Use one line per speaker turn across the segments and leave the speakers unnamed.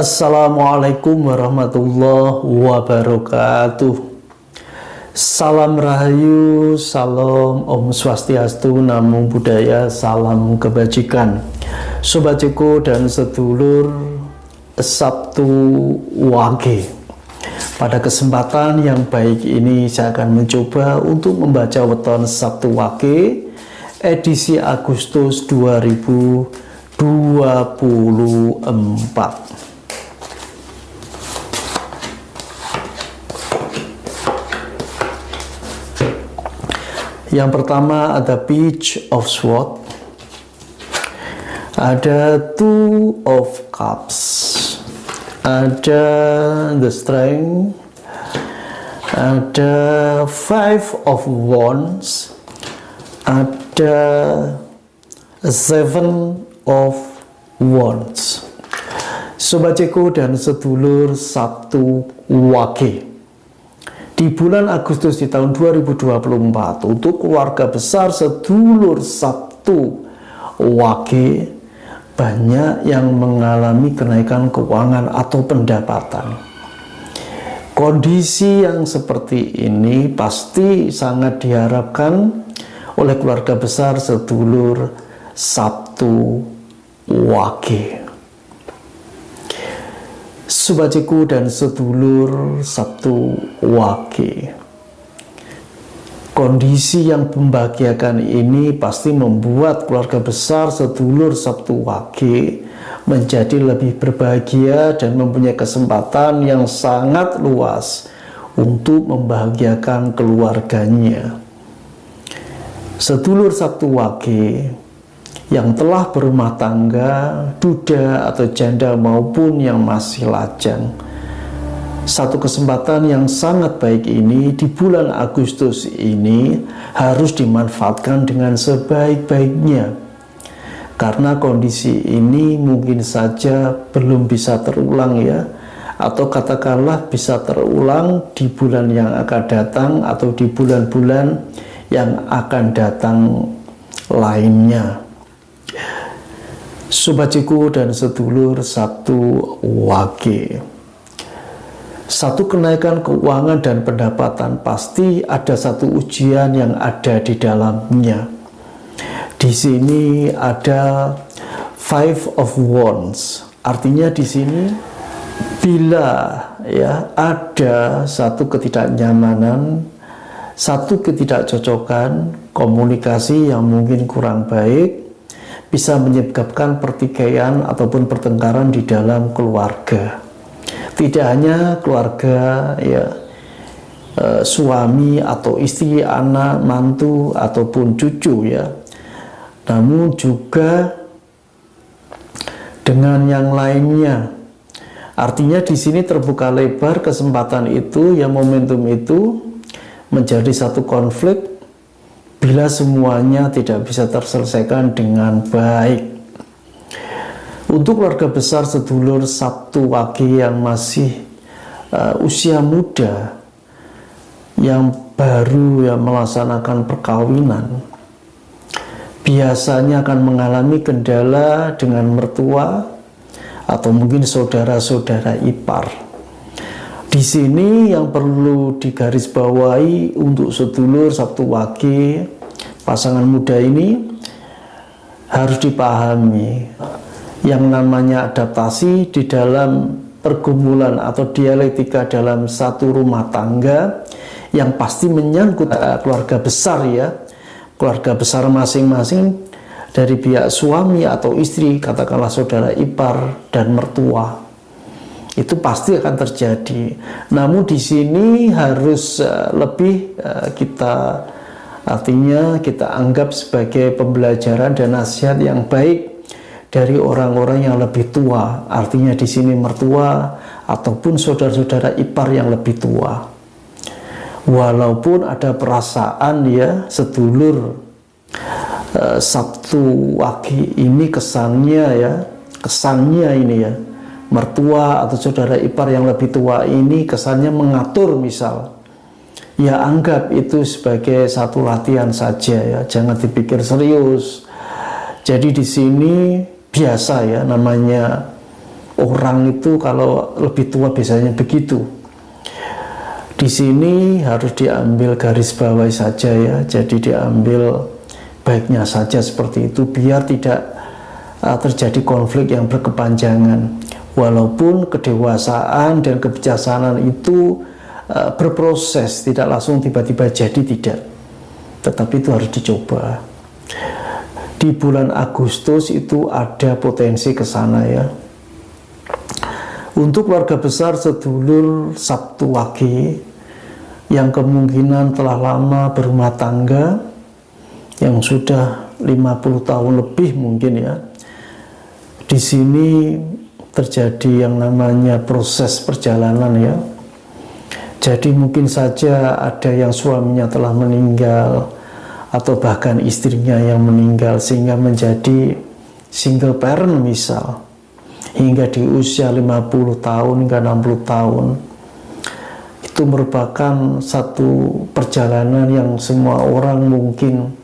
Assalamualaikum warahmatullahi wabarakatuh. Salam Rahayu, salam Om Swastiastu, Namo Buddhaya, salam kebajikan. Sobat Ceko dan sedulur Sabtu Wage. Pada kesempatan yang baik ini saya akan mencoba untuk membaca weton Sabtu Wage edisi Agustus 2024. Yang pertama ada Page of Swords, ada Two of Cups, ada The Strength, ada Five of Wands, ada Seven of Wands. Sobat Ceko dan sedulur Sabtu Wage. Di bulan Agustus di tahun 2024 untuk keluarga besar sedulur Sabtu Wage, banyak yang mengalami kenaikan keuangan atau pendapatan. Kondisi yang seperti ini pasti sangat diharapkan oleh keluarga besar sedulur Sabtu Wage. Sobat Ceko dan sedulur Sabtu Wage, kondisi yang membahagiakan ini pasti membuat keluarga besar sedulur Sabtu Wage menjadi lebih berbahagia dan mempunyai kesempatan yang sangat luas untuk membahagiakan keluarganya. Sedulur Sabtu Wage yang telah berumah tangga, duda atau janda maupun yang masih lajang, satu kesempatan yang sangat baik ini di bulan Agustus ini harus dimanfaatkan dengan sebaik-baiknya, karena kondisi ini mungkin saja belum bisa terulang ya, atau katakanlah bisa terulang di bulan yang akan datang atau di bulan-bulan yang akan datang lainnya. Sobat Ceko dan sedulur Sabtu Wage, satu kenaikan keuangan dan pendapatan pasti ada satu ujian yang ada di dalamnya. Di sini ada Five of Wands, artinya di sini bila ya ada satu ketidaknyamanan, satu ketidakcocokan, komunikasi yang mungkin kurang baik, bisa menyebabkan pertikaian ataupun pertengkaran di dalam keluarga. Tidak hanya keluarga ya, suami atau istri, anak, mantu ataupun cucu ya, namun juga dengan yang lainnya. Artinya di sini terbuka lebar kesempatan itu, yang momentum itu menjadi satu konflik bila semuanya tidak bisa terselesaikan dengan baik. Untuk keluarga besar sedulur Sabtu Wage yang masih usia muda, yang baru ya melaksanakan perkawinan, biasanya akan mengalami kendala dengan mertua atau mungkin saudara-saudara ipar. Di sini yang perlu digarisbawahi untuk sedulur Sabtu Wage, pasangan muda ini harus dipahami yang namanya adaptasi di dalam pergumulan atau dialektika dalam satu rumah tangga yang pasti menyangkut keluarga besar ya, keluarga besar masing-masing dari pihak suami atau istri, katakanlah saudara ipar dan mertua. Itu pasti akan terjadi. Namun di sini harus lebih artinya kita anggap sebagai pembelajaran dan nasihat yang baik dari orang-orang yang lebih tua. Artinya di sini mertua ataupun saudara-saudara ipar yang lebih tua. Walaupun ada perasaan ya sedulur Sabtu Wage ini kesannya ini ya, mertua atau saudara ipar yang lebih tua ini kesannya mengatur misal. Ya anggap itu sebagai satu latihan saja ya, jangan dipikir serius. Jadi di sini biasa ya, namanya orang itu kalau lebih tua biasanya begitu. Di sini harus diambil garis bawahi saja ya, jadi diambil baiknya saja seperti itu biar tidak terjadi konflik yang berkepanjangan. Walaupun kedewasaan dan kebijaksanaan itu berproses, tidak langsung tiba-tiba jadi, tidak. Tetapi itu harus dicoba. Di bulan Agustus itu ada potensi ke sana ya. Untuk keluarga besar sedulur Sabtu Wage yang kemungkinan telah lama berumah tangga, yang sudah 50 tahun lebih mungkin ya, di sini terjadi yang namanya proses perjalanan ya. Jadi mungkin saja ada yang suaminya telah meninggal atau bahkan istrinya yang meninggal sehingga menjadi single parent misal, hingga di usia 50 tahun hingga 60 tahun. Itu merupakan satu perjalanan yang semua orang mungkin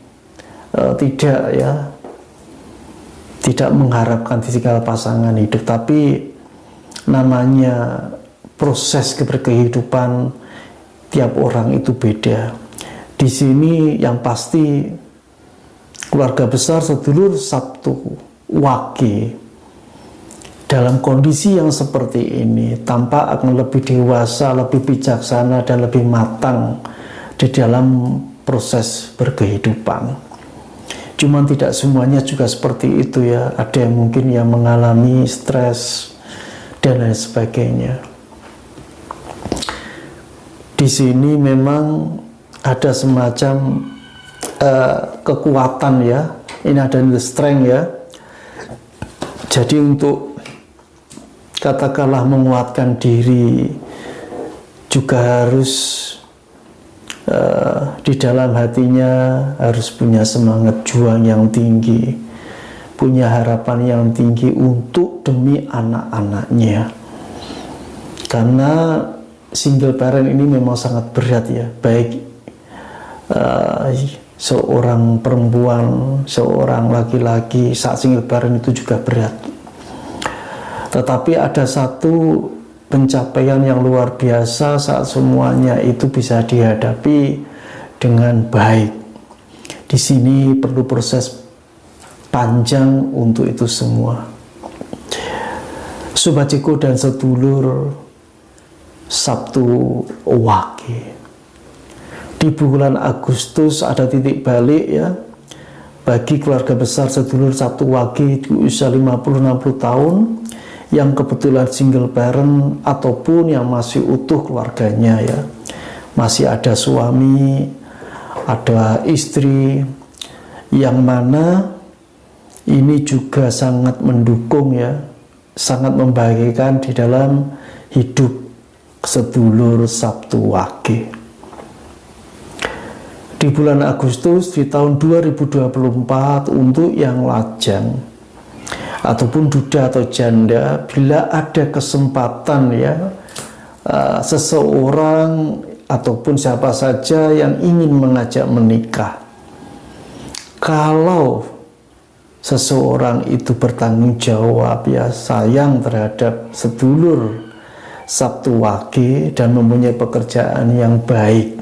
tidak mengharapkan ditinggal pasangan hidup, tapi namanya proses kehidupan tiap orang itu beda. Di sini yang pasti keluarga besar sedulur Sabtu Wage dalam kondisi yang seperti ini tampak akan lebih dewasa, lebih bijaksana dan lebih matang di dalam proses berkehidupan. Cuman tidak semuanya juga seperti itu ya. Ada yang mungkin yang mengalami stres dan lain sebagainya. Di sini memang ada semacam kekuatan ya. Ini ada the strength ya. Jadi untuk katakanlah menguatkan diri juga harus di dalam hatinya harus punya semangat juang yang tinggi, punya harapan yang tinggi untuk demi anak-anaknya. Karena single parent ini memang sangat berat ya, baik seorang perempuan, seorang laki-laki saat single parent itu juga berat. Tetapi ada satu pencapaian yang luar biasa saat semuanya itu bisa dihadapi dengan baik. Di sini perlu proses panjang untuk itu semua. Sobat Ciko dan sedulur Sabtu Wage, di bulan Agustus ada titik balik ya bagi keluarga besar sedulur Sabtu Wage di usia 50-60 tahun yang kebetulan single parent ataupun yang masih utuh keluarganya ya, masih ada suami, ada istri, yang mana ini juga sangat mendukung ya, sangat membahagiakan di dalam hidup sedulur Sabtu Wage. Di bulan Agustus di tahun 2024 untuk yang lajang ataupun duda atau janda, bila ada kesempatan ya seseorang ataupun siapa saja yang ingin mengajak menikah, kalau seseorang itu bertanggung jawab ya, sayang terhadap sedulur Sabtu Wage dan mempunyai pekerjaan yang baik,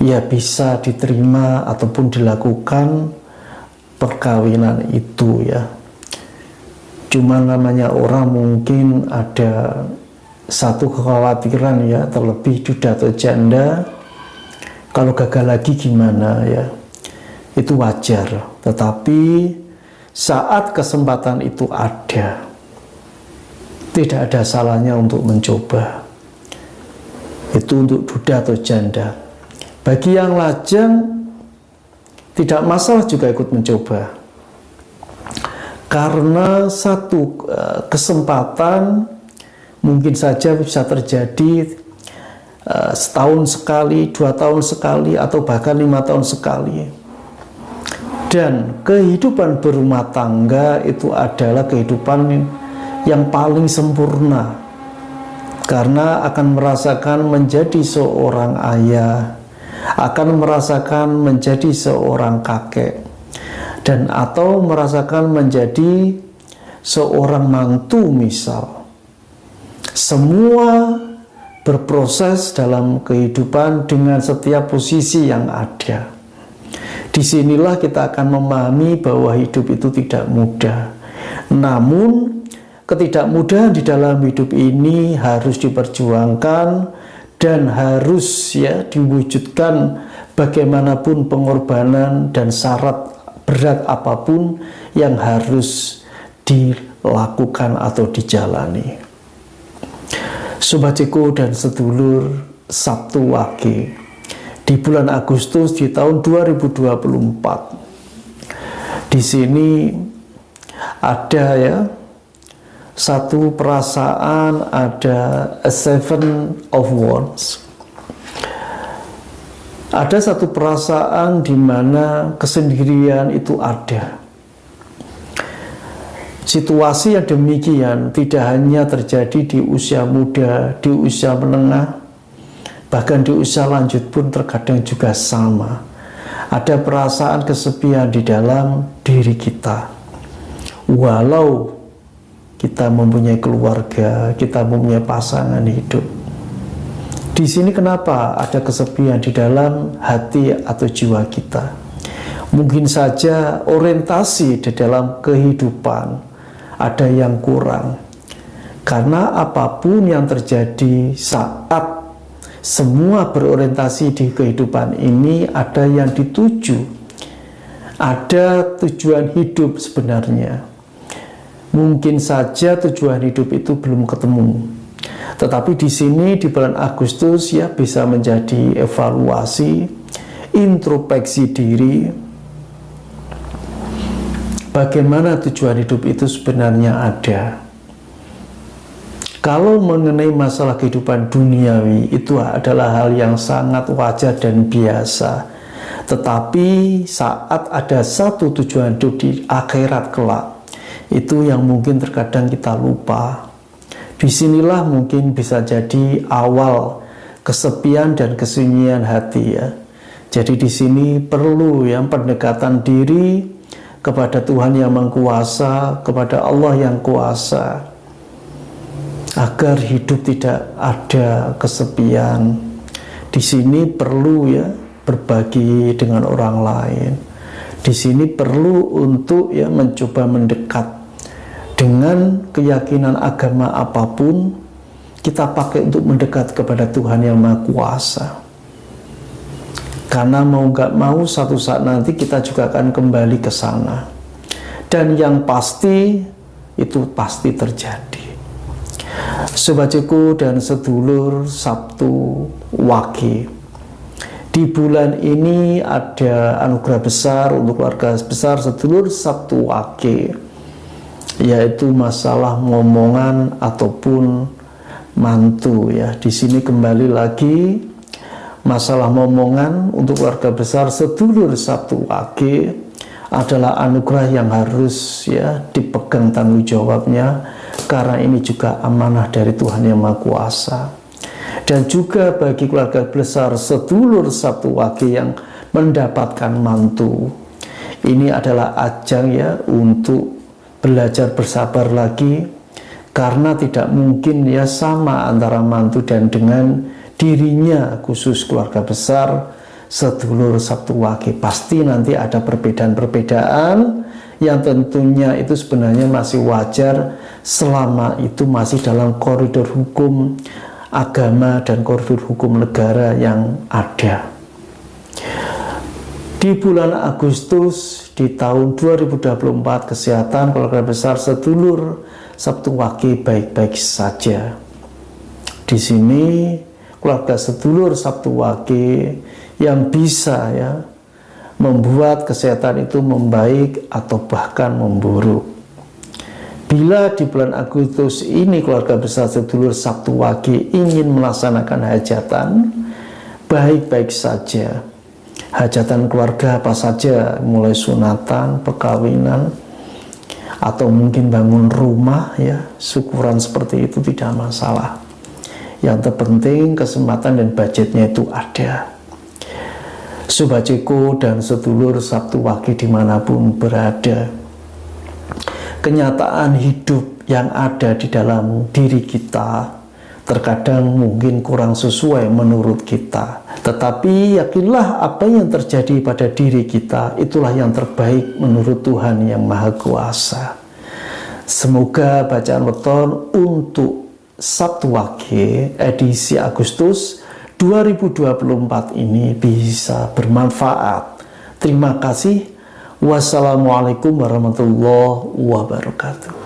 ya bisa diterima ataupun dilakukan perkawinan itu ya. Cuma namanya orang mungkin ada satu kekhawatiran ya, terlebih duda atau janda, kalau gagal lagi gimana ya, itu wajar. Tetapi saat kesempatan itu ada, tidak ada salahnya untuk mencoba. Itu untuk duda atau janda. Bagi yang lajang tidak masalah juga ikut mencoba. Karena satu kesempatan mungkin saja bisa terjadi setahun sekali, 2 tahun sekali, atau bahkan 5 tahun sekali. Dan kehidupan berumah tangga itu adalah kehidupan yang paling sempurna, karena akan merasakan menjadi seorang ayah, akan merasakan menjadi seorang kakek, dan atau merasakan menjadi seorang mantu misal, semua berproses dalam kehidupan dengan setiap posisi yang ada. Disinilah kita akan memahami bahwa hidup itu tidak mudah. Namun ketidakmudahan di dalam hidup ini harus diperjuangkan dan harus diwujudkan bagaimanapun pengorbanan dan syarat berat apapun yang harus dilakukan atau dijalani. Sobat Ceko dan sedulur, Sabtu Wage di bulan Agustus di tahun 2024. Di sini ada satu perasaan, ada a seven of wands. Ada satu perasaan di mana kesendirian itu ada. Situasi yang demikian tidak hanya terjadi di usia muda, di usia menengah, bahkan di usia lanjut pun terkadang juga sama. Ada perasaan kesepian di dalam diri kita. Walau kita mempunyai keluarga, kita mempunyai pasangan hidup. Di sini kenapa ada kesepian di dalam hati atau jiwa kita? Mungkin saja orientasi di dalam kehidupan ada yang kurang, karena apapun yang terjadi saat semua berorientasi di kehidupan ini, ada yang dituju, ada tujuan hidup sebenarnya. Mungkin saja tujuan hidup itu belum ketemu, tetapi di sini di bulan Agustus bisa menjadi evaluasi, introspeksi diri. Bagaimana tujuan hidup itu sebenarnya ada? Kalau mengenai masalah kehidupan duniawi, itu adalah hal yang sangat wajar dan biasa. Tetapi saat ada satu tujuan hidup di akhirat kelak, itu yang mungkin terkadang kita lupa. Disinilah mungkin bisa jadi awal kesepian dan kesunyian hati Jadi di sini perlu pendekatan diri kepada Tuhan yang mengkuasa, kepada Allah yang kuasa, agar hidup tidak ada kesepian. Di sini perlu berbagi dengan orang lain. Di sini perlu untuk mencoba mendekat dengan keyakinan agama apapun, kita pakai untuk mendekat kepada Tuhan yang Maha Kuasa. Karena mau gak mau satu saat nanti kita juga akan kembali ke sana. Dan yang pasti itu pasti terjadi. Sobat Ceko dan sedulur, Sabtu Wage. Di bulan ini ada anugerah besar untuk keluarga besar sedulur Sabtu Wage, yaitu masalah ngomongan ataupun mantu Di sini kembali lagi masalah momongan untuk keluarga besar sedulur Sabtu Wage adalah anugerah yang harus dipegang tanggung jawabnya, karena ini juga amanah dari Tuhan yang Maha Kuasa. Dan juga bagi keluarga besar sedulur Sabtu Wage yang mendapatkan mantu, ini adalah ajang untuk belajar bersabar lagi, karena tidak mungkin sama antara mantu dan dengan dirinya, khusus keluarga besar sedulur Sabtu Wage. Pasti nanti ada perbedaan-perbedaan yang tentunya itu sebenarnya masih wajar selama itu masih dalam koridor hukum agama dan koridor hukum negara yang ada. Di bulan Agustus di tahun 2024, kesehatan keluarga besar sedulur Sabtu Wage baik-baik saja. Di sini keluarga sedulur Sabtu Wage yang bisa membuat kesehatan itu membaik atau bahkan memburuk. Bila di bulan Agustus ini keluarga besar sedulur Sabtu Wage ingin melaksanakan hajatan, baik-baik saja. Hajatan keluarga apa saja, mulai sunatan, perkawinan, atau mungkin bangun rumah syukuran seperti itu tidak masalah. Yang terpenting kesempatan dan budgetnya itu ada. Sobat Ceko dan sedulur Sabtu Wage dimanapun berada, kenyataan hidup yang ada di dalam diri kita terkadang mungkin kurang sesuai menurut kita. Tetapi yakinlah apa yang terjadi pada diri kita itulah yang terbaik menurut Tuhan yang Maha Kuasa. Semoga bacaan weton untuk Sabtu Wage edisi Agustus 2024 ini bisa bermanfaat. Terima kasih. Wassalamualaikum warahmatullahi wabarakatuh.